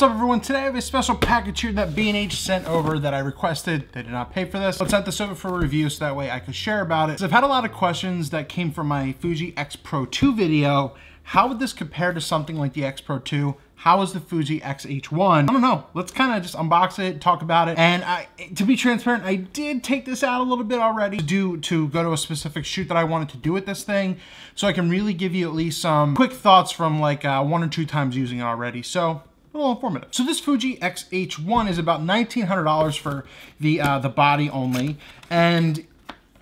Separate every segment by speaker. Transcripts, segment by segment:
Speaker 1: What's up everyone, today I have a special package here that B&H sent over that I requested. They did not pay for this. Let's send this over for a review so that way I could share about it. So I've had a lot of questions that came from my Fuji X Pro 2 video. How would this compare to something like the X Pro 2? How is the Fuji X-H1? I don't know. Let's kind of just unbox it, talk about it. And to be transparent, I did take this out a little bit already to go to a specific shoot that I wanted to do with this thing. So I can really give you at least some quick thoughts from like 1 or 2 times using it already. So a little informative. So this Fuji X-H1 is about $1,900 for the body only. And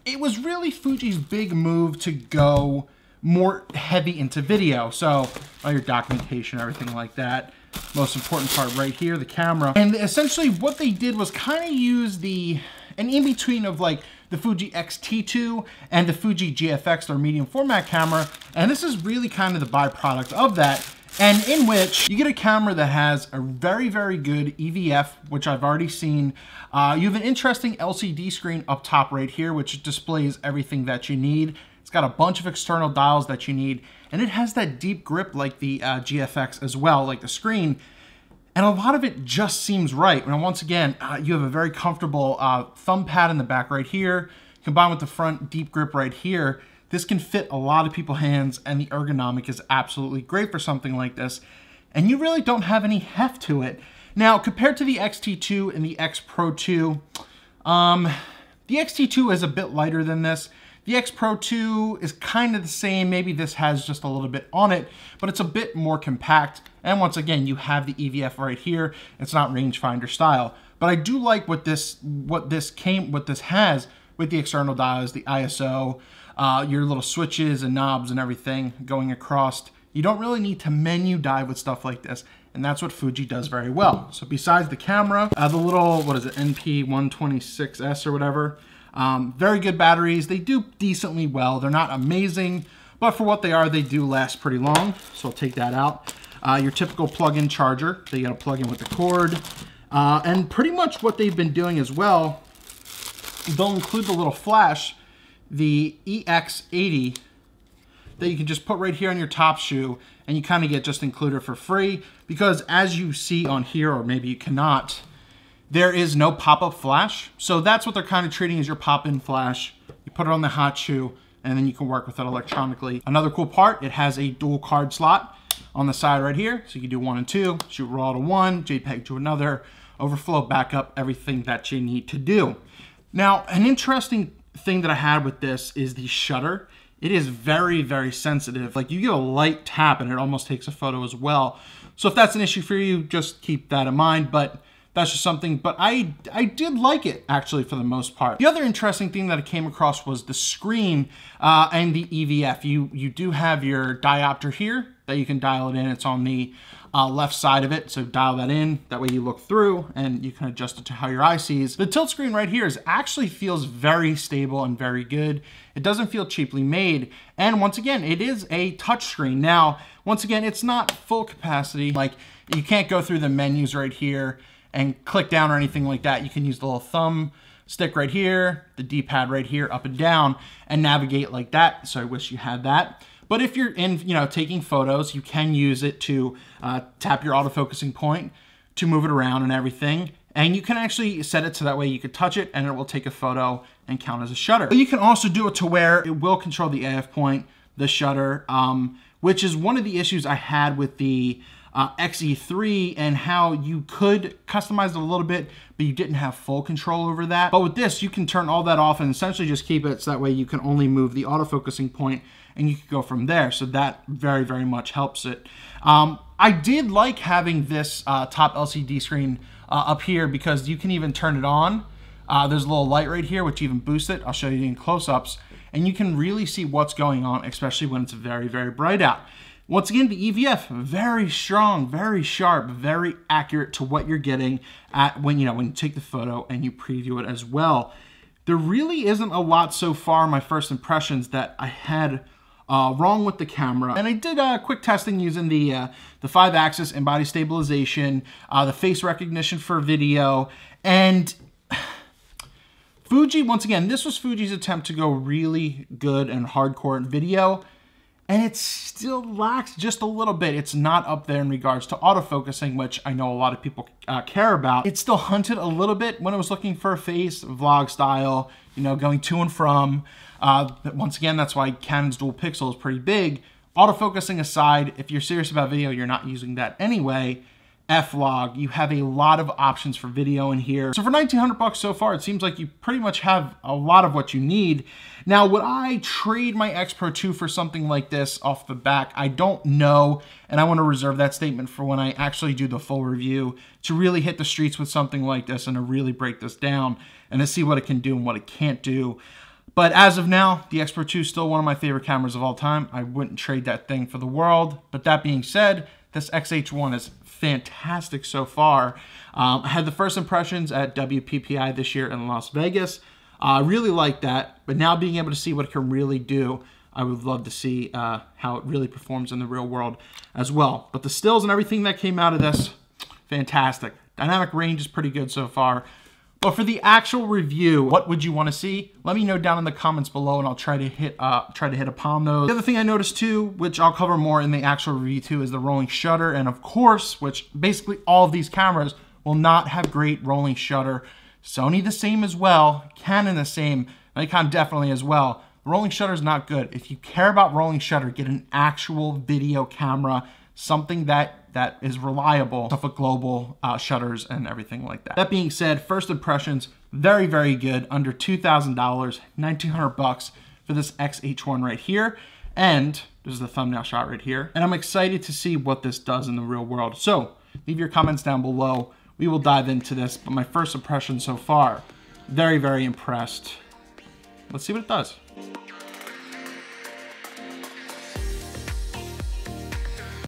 Speaker 1: it was really Fuji's big move to go more heavy into video. So all your documentation, everything like that. Most important part right here, the camera. And essentially what they did was kind of use an in-between of like the Fuji X-T2 and the Fuji GFX, their medium format camera. And this is really kind of the byproduct of that. And in which you get a camera that has a very, very good EVF, which I've already seen. You have an interesting LCD screen up top right here, which displays everything that you need. It's got a bunch of external dials that you need, and it has that deep grip like the GFX as well, like the screen. And a lot of it just seems right. Now, once again, you have a very comfortable thumb pad in the back right here, combined with the front deep grip right here. This can fit a lot of people's hands, and the ergonomic is absolutely great for something like this. And you really don't have any heft to it. Now, compared to the X-T2 and the X Pro 2, the X-T2 is a bit lighter than this. The X Pro 2 is kind of the same. Maybe this has just a little bit on it, but it's a bit more compact. And once again, you have the EVF right here. It's not rangefinder style. But I do like what this has with the external dials, the ISO, your little switches and knobs and everything going across. You don't really need to menu dive with stuff like this, and that's what Fuji does very well. So besides the camera, the little, what is it, NP126S or whatever, very good batteries. They do decently well. They're not amazing, but for what they are, they do last pretty long. So I'll take that out. Your typical plug-in charger. They got to plug in with the cord. And pretty much what they've been doing as well, they'll include the little flash, the EX80, that you can just put right here on your top shoe, and you kind of get just included for free, because as you see on here, or maybe you cannot, there is no pop-up flash. So that's what they're kind of treating as your pop-in flash. You put it on the hot shoe, and then you can work with it electronically. Another cool part, it has a dual card slot on the side right here. So you can do 1 and 2, shoot RAW to 1, JPEG to another, overflow, backup, everything that you need to do. Now, an interesting thing that I had with this is the shutter. It is very, very sensitive. Like, you get a light tap and it almost takes a photo as well. So if that's an issue for you, just keep that in mind. But that's just something, but I did like it actually for the most part. The other interesting thing that I came across was the screen and the EVF. You do have your diopter here that you can dial it in. It's on the left side of it, so dial that in. That way you look through and you can adjust it to how your eye sees. The tilt screen right here actually feels very stable and very good. It doesn't feel cheaply made. And once again, it is a touch screen. Now, once again, it's not full capacity. Like, you can't go through the menus right here and click down or anything like that. You can use the little thumb stick right here, the D-pad right here, up and down, and navigate like that. So I wish you had that. But if you're in, taking photos, you can use it to tap your autofocusing point to move it around and everything. And you can actually set it so that way you could touch it and it will take a photo and count as a shutter. But you can also do it to where it will control the AF point, the shutter, which is one of the issues I had with the XE3, and how you could customize it a little bit, but you didn't have full control over that. But with this, you can turn all that off and essentially just keep it so that way you can only move the autofocusing point and you can go from there. So that very, very much helps it. I did like having this top LCD screen up here, because you can even turn it on. There's a little light right here, which even boosts it. I'll show you in close-ups, and you can really see what's going on, especially when it's very, very bright out. Once again, the EVF, very strong, very sharp, very accurate to what you're getting at when you take the photo and you preview it as well. There really isn't a lot so far, my first impressions, that I had wrong with the camera. And I did quick testing using the 5-axis in-body stabilization, the face recognition for video, and Fuji, once again, this was Fuji's attempt to go really good and hardcore in video. and it still lacks just a little bit. It's not up there in regards to autofocusing, which I know a lot of people care about. It still hunted a little bit when I was looking for a face, vlog style, you know, going to and from. But once again, that's why Canon's dual pixel is pretty big. Autofocusing aside, if you're serious about video, you're not using that anyway. F-Log, you have a lot of options for video in here. So for 1,900 bucks so far, it seems like you pretty much have a lot of what you need. Now, would I trade my X Pro 2 for something like this off the back? I don't know, and I want to reserve that statement for when I actually do the full review to really hit the streets with something like this and to really break this down and to see what it can do and what it can't do. But as of now, the X Pro 2 is still one of my favorite cameras of all time. I wouldn't trade that thing for the world. But that being said, this X-H1 is fantastic so far. I had the first impressions at WPPI this year in Las Vegas. I really like that, but now being able to see what it can really do, I would love to see how it really performs in the real world as well. But the stills and everything that came out of this, fantastic. Dynamic range is pretty good so far. But for the actual review, what would you want to see? Let me know down in the comments below, and I'll try to hit upon those. The other thing I noticed too, which I'll cover more in the actual review too, is the rolling shutter, and of course, which basically all of these cameras will not have great rolling shutter. Sony the same as well, Canon the same, Nikon definitely as well. The rolling shutter is not good. If you care about rolling shutter, get an actual video camera, something that is reliable, stuff with global shutters and everything like that. That being said, first impressions, very, very good. Under $2,000, 1,900 bucks for this X-H1 right here. And this is the thumbnail shot right here. And I'm excited to see what this does in the real world. So leave your comments down below. We will dive into this, but my first impression so far, very, very impressed. Let's see what it does.